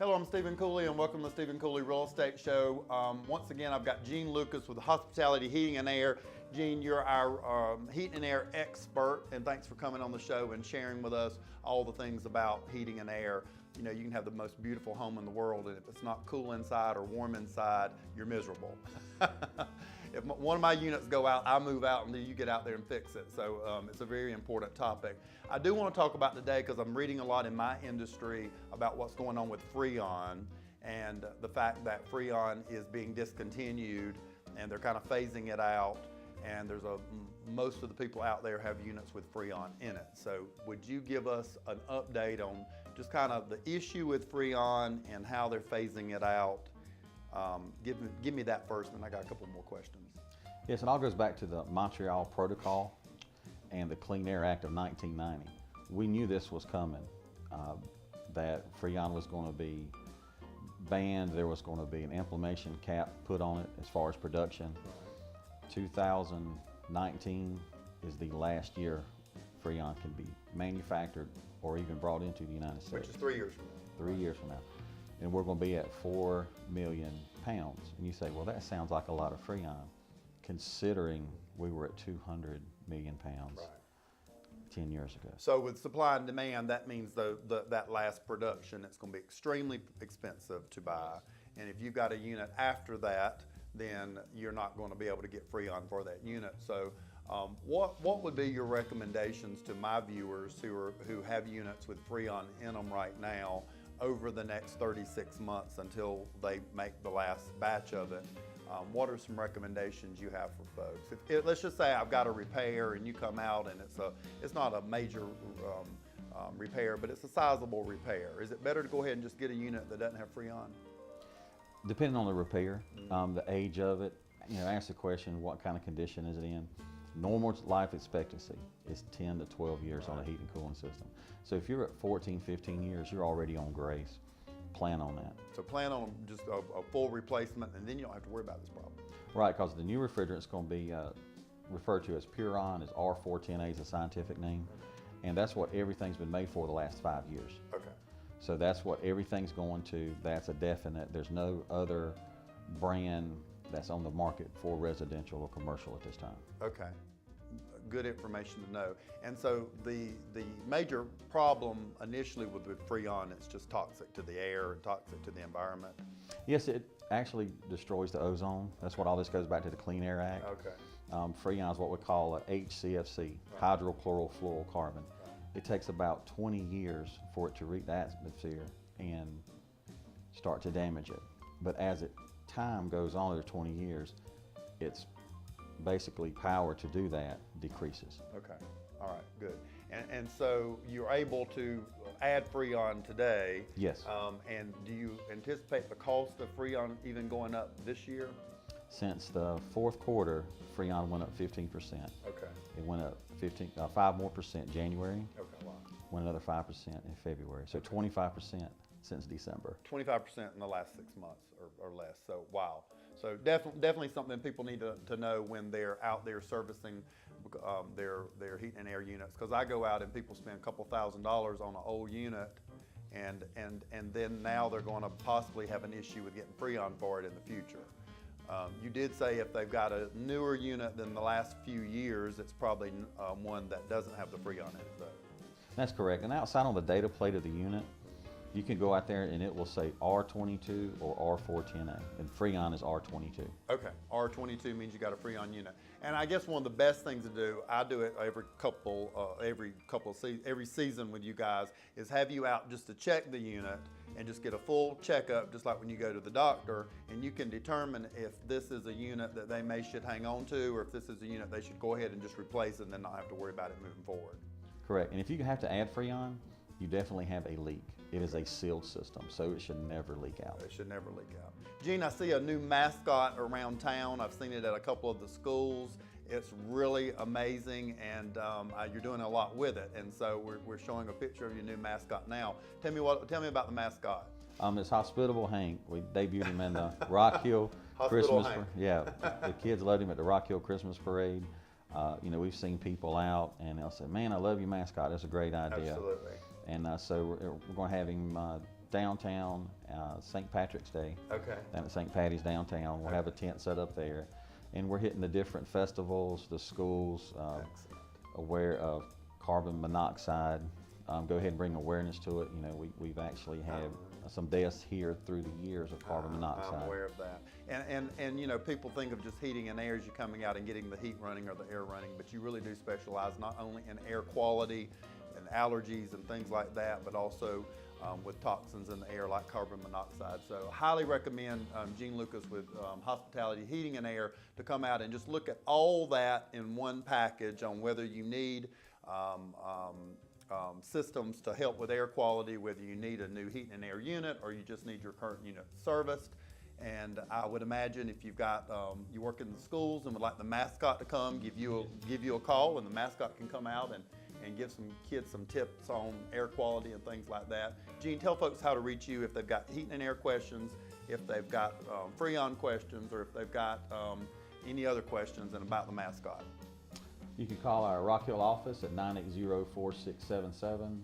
Hello, I'm Stephen Cooley and welcome to the Stephen Cooley Real Estate Show. Once again, I've got Gene Lucas with Hospitality Heating and Air. Gene, you're our heating and air expert, and thanks for coming on the show and sharing with us all the things about heating and air. You know, you can have the most beautiful home in the world, and if it's not cool inside or warm inside, you're miserable. If one of my units go out, I move out and then you get out there and fix it. So it's a very important topic. I do want to talk about today because I'm reading a lot in my industry about what's going on with Freon and the fact that Freon is being discontinued and they're kind of phasing it out. And most of the people out there have units with Freon in it. So would you give us an update on just kind of the issue with Freon and how they're phasing it out? Give me that first, and then I got a couple more questions. Yes, it all goes back to the Montreal Protocol and the Clean Air Act of 1990. We knew this was coming, that Freon was going to be banned. There was going to be an implementation cap put on it as far as production. 2019 is the last year Freon can be manufactured or even brought into the United States. Which is 3 years from now. 3 years from now. And we're going to be at 4 million pounds. And you say, well, that sounds like a lot of Freon, considering we were at 200 million pounds 10 years ago. So with supply and demand, that means that last production, it's going to be extremely expensive to buy. And if you've got a unit after that, then you're not going to be able to get Freon for that unit. So what would be your recommendations to my viewers who have units with Freon in them right now over the next 36 months until they make the last batch of it? What are some recommendations you have for folks? Let's just say I've got a repair and you come out and it's not a major repair, but it's a sizable repair. Is it better to go ahead and just get a unit that doesn't have Freon? Depending on the repair, the age of it, ask the question, what kind of condition is it in? Normal life expectancy is 10 to 12 years on a heat and cooling system. So if you're at 14, 15 years, you're already on grace. Plan on that. So plan on just a full replacement, and then you don't have to worry about this problem. Right, because the new refrigerant is going to be referred to as Puron, is R410A is a scientific name, and that's what everything's been made for the last 5 years. Okay. So that's what everything's going to. That's a definite. There's no other brand that's on the market for residential or commercial at this time. Okay, good information to know. And so the major problem initially with Freon, it's just toxic to the air and toxic to the environment. Yes, it actually destroys the ozone. That's what all this goes back to the Clean Air Act. Okay. Freon is what we call a HCFC, hydrochlorofluorocarbon. It takes about 20 years for it to reach the atmosphere and start to damage it. But as time goes on, over 20 years, it's basically power to do that decreases. Okay, all right, good. And so you're able to add Freon today. Yes. And do you anticipate the cost of Freon even going up this year? Since the fourth quarter, Freon went up 15%. Okay. It went up 5 more percent January. Okay, wow. Went another 5% in February. So 25% since December. 25% in the last 6 months or less. So wow. So definitely something people need to know when they're out there servicing their heat and air units. Because I go out and people spend a couple $1,000s on an old unit, and then now they're going to possibly have an issue with getting Freon for it in the future. You did say if they've got a newer unit than the last few years, it's probably one that doesn't have the Freon in it, though. That's correct. And outside on the data plate of the unit, you can go out there and it will say R22 or R410A, and Freon is R22. Okay, R22 means you got a Freon unit. And I guess one of the best things to do, I do it every season with you guys, is have you out just to check the unit and just get a full checkup, just like when you go to the doctor, and you can determine if this is a unit that they should hang on to, or if this is a unit they should go ahead and just replace and then not have to worry about it moving forward. Correct. And if you have to add Freon, you definitely have a leak. It is a sealed system, so it should never leak out. It should never leak out. Gene, I see a new Mascot around town. I've seen it at a couple of the schools. It's really amazing, and you're doing a lot with it. And so we're showing a picture of your new Mascot now. Tell me about the Mascot. It's Hospitable Hank. We debuted him in the Rock Hill Christmas. Yeah, the kids loved him at the Rock Hill Christmas Parade. We've seen people out and they'll say, "Man, I love your Mascot. That's a great idea." Absolutely. And so we're going to have him downtown, St. Patrick's Day. Okay. Down at St. Patty's downtown. We'll have a tent set up there. And we're hitting the different festivals, the schools, aware of carbon monoxide. Go ahead and bring awareness to it. You know, we've actually had some deaths here through the years of carbon monoxide. I'm aware of that. And you know, people think of just heating and air as you coming out and getting the heat running or the air running, but you really do specialize not only in air quality and allergies and things like that, but also with toxins in the air like carbon monoxide. So highly recommend Gene Lucas with Hospitality Heating and Air to come out and just look at all that in one package on whether you need systems to help with air quality, whether you need a new heat and air unit or you just need your current unit serviced. And I would imagine if you've got, you work in the schools and would like the Mascot to come, give you a call, and the Mascot can come out and give some kids some tips on air quality and things like that. Gene, tell folks how to reach you if they've got heat and air questions, if they've got Freon questions, or if they've got any other questions and about the Mascot. You can call our Rock Hill office at 980-4677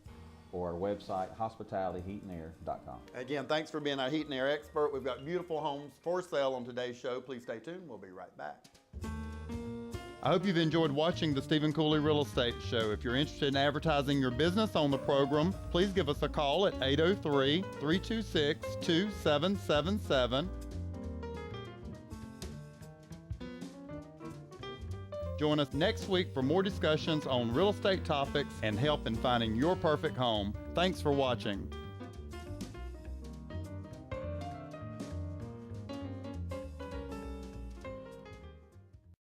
or our website, hospitalityheatandair.com. Again, thanks for being our heat and air expert. We've got beautiful homes for sale on today's show. Please stay tuned. We'll be right back. I hope you've enjoyed watching the Stephen Cooley Real Estate Show. If you're interested in advertising your business on the program, please give us a call at 803-326-2777. Join us next week for more discussions on real estate topics and help in finding your perfect home. Thanks for watching.